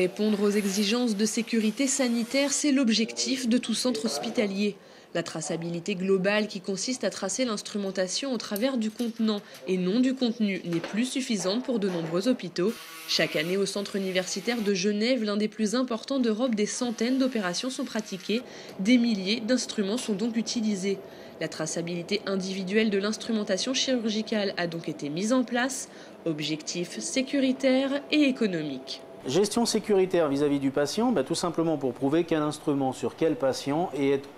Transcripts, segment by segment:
Répondre aux exigences de sécurité sanitaire, c'est l'objectif de tout centre hospitalier. La traçabilité globale qui consiste à tracer l'instrumentation au travers du contenant et non du contenu n'est plus suffisante pour de nombreux hôpitaux. Chaque année au centre universitaire de Genève, l'un des plus importants d'Europe, des centaines d'opérations sont pratiquées. Des milliers d'instruments sont donc utilisés. La traçabilité individuelle de l'instrumentation chirurgicale a donc été mise en place. Objectifs sécuritaires et économiques. Gestion sécuritaire vis-à-vis du patient, tout simplement pour prouver quel instrument sur quel patient et être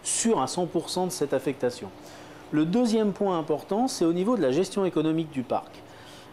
sûr à 100% de cette affectation. Le deuxième point important, c'est au niveau de la gestion économique du parc.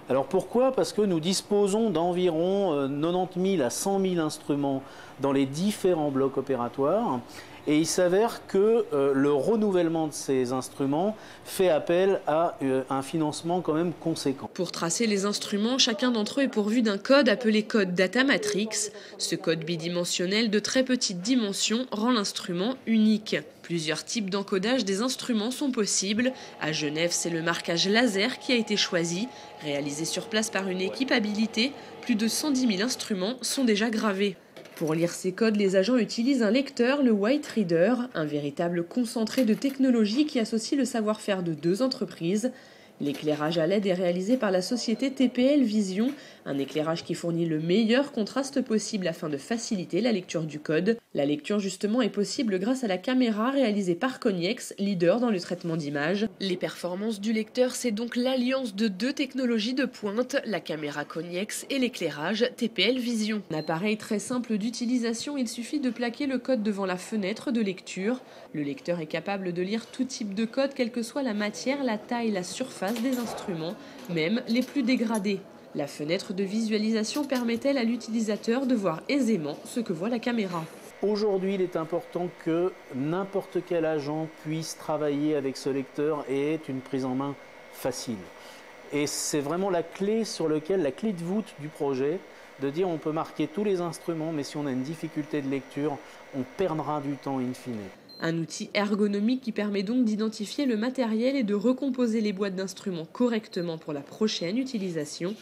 Alors pourquoi? Parce que nous disposons d'environ 90 000 à 100 000 instruments dans les différents blocs opératoires. Et il s'avère que le renouvellement de ces instruments fait appel à un financement quand même conséquent. Pour tracer les instruments, chacun d'entre eux est pourvu d'un code appelé code Data Matrix. Ce code bidimensionnel de très petite dimension rend l'instrument unique. Plusieurs types d'encodage des instruments sont possibles. À Genève, c'est le marquage laser qui a été choisi. Réalisé sur place par une équipe habilitée, plus de 110 000 instruments sont déjà gravés. Pour lire ces codes, les agents utilisent un lecteur, le White Reader, un véritable concentré de technologie qui associe le savoir-faire de deux entreprises. L'éclairage à LED est réalisé par la société TPL Vision, un éclairage qui fournit le meilleur contraste possible afin de faciliter la lecture du code. La lecture justement est possible grâce à la caméra réalisée par Cognex, leader dans le traitement d'images. Les performances du lecteur, c'est donc l'alliance de deux technologies de pointe, la caméra Cognex et l'éclairage TPL Vision. Un appareil très simple d'utilisation, il suffit de plaquer le code devant la fenêtre de lecture. Le lecteur est capable de lire tout type de code, quelle que soit la matière, la taille, la surface des instruments, même les plus dégradés. La fenêtre de visualisation permet-elle à l'utilisateur de voir aisément ce que voit la caméra? Aujourd'hui, il est important que n'importe quel agent puisse travailler avec ce lecteur et ait une prise en main facile. Et c'est vraiment la clé la clé de voûte du projet, de dire on peut marquer tous les instruments, mais si on a une difficulté de lecture, on perdra du temps in fine. Un outil ergonomique qui permet donc d'identifier le matériel et de recomposer les boîtes d'instruments correctement pour la prochaine utilisation.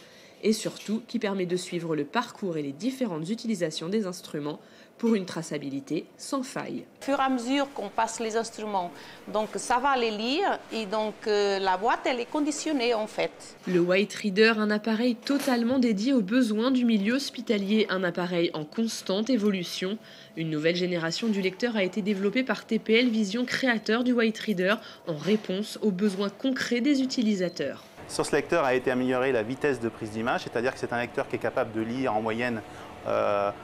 Et surtout qui permet de suivre le parcours et les différentes utilisations des instruments pour une traçabilité sans faille. Au fur et à mesure qu'on passe les instruments, donc ça va les lire et donc la boîte elle est conditionnée en fait. Le White Reader, un appareil totalement dédié aux besoins du milieu hospitalier, un appareil en constante évolution. Une nouvelle génération du lecteur a été développée par TPL Vision, créateur du White Reader, en réponse aux besoins concrets des utilisateurs. Sur ce lecteur a été améliorée la vitesse de prise d'image, c'est-à-dire que c'est un lecteur qui est capable de lire en moyenne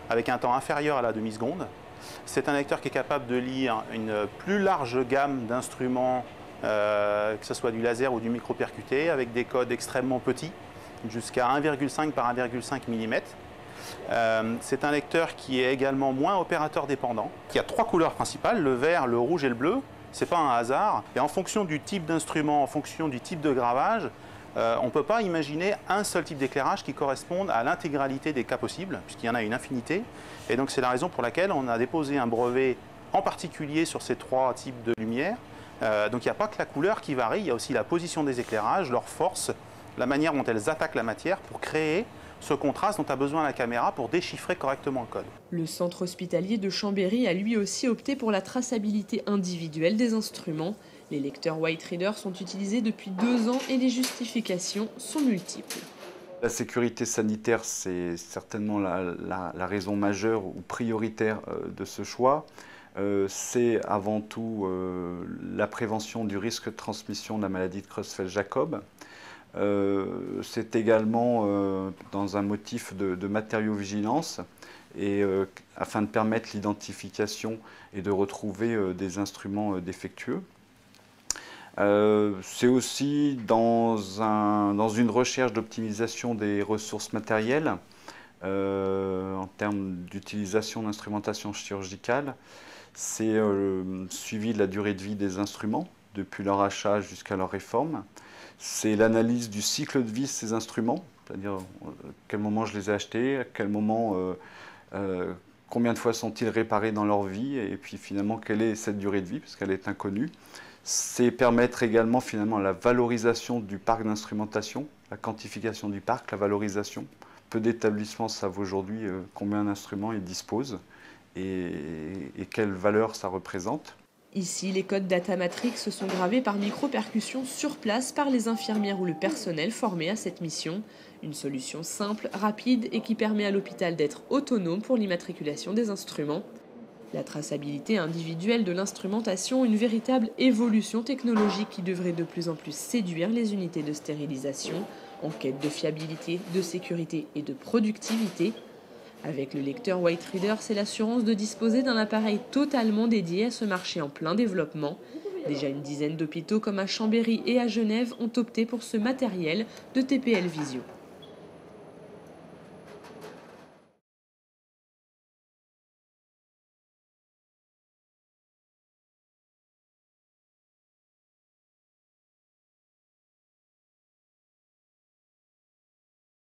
avec un temps inférieur à la demi-seconde. C'est un lecteur qui est capable de lire une plus large gamme d'instruments, que ce soit du laser ou du micro-percuté, avec des codes extrêmement petits, jusqu'à 1,5 par 1,5 mm. C'est un lecteur qui est également moins opérateur dépendant, qui a trois couleurs principales, le vert, le rouge et le bleu. Ce n'est pas un hasard. Et en fonction du type d'instrument, en fonction du type de gravage, on ne peut pas imaginer un seul type d'éclairage qui corresponde à l'intégralité des cas possibles, puisqu'il y en a une infinité. Et donc c'est la raison pour laquelle on a déposé un brevet en particulier sur ces trois types de lumière. Donc il n'y a pas que la couleur qui varie, il y a aussi la position des éclairages, leur force, la manière dont elles attaquent la matière pour créer ce contraste dont a besoin la caméra pour déchiffrer correctement le code. Le centre hospitalier de Chambéry a lui aussi opté pour la traçabilité individuelle des instruments. Les lecteurs White Reader sont utilisés depuis 2 ans et les justifications sont multiples. La sécurité sanitaire, c'est certainement la raison majeure ou prioritaire de ce choix. C'est avant tout la prévention du risque de transmission de la maladie de Creutzfeldt-Jakob. C'est également dans un motif de matériaux-vigilance et afin de permettre l'identification et de retrouver des instruments défectueux. C'est aussi dans une recherche d'optimisation des ressources matérielles en termes d'utilisation d'instrumentation chirurgicale. C'est suivi de la durée de vie des instruments depuis leur achat jusqu'à leur réforme. C'est l'analyse du cycle de vie de ces instruments, c'est-à-dire à quel moment je les ai achetés, à quel moment, combien de fois sont-ils réparés dans leur vie, et puis finalement quelle est cette durée de vie, parce qu'elle est inconnue. C'est permettre également finalement la valorisation du parc d'instrumentation, la quantification du parc, la valorisation, peu d'établissements savent aujourd'hui combien d'instruments ils disposent et quelle valeur ça représente. Ici, les codes Datamatrix sont gravés par micro-percussion sur place par les infirmières ou le personnel formé à cette mission. Une solution simple, rapide et qui permet à l'hôpital d'être autonome pour l'immatriculation des instruments. La traçabilité individuelle de l'instrumentation, une véritable évolution technologique qui devrait de plus en plus séduire les unités de stérilisation en quête de fiabilité, de sécurité et de productivité. Avec le lecteur White Reader, c'est l'assurance de disposer d'un appareil totalement dédié à ce marché en plein développement. Déjà une dizaine d'hôpitaux comme à Chambéry et à Genève ont opté pour ce matériel de TPL Visio.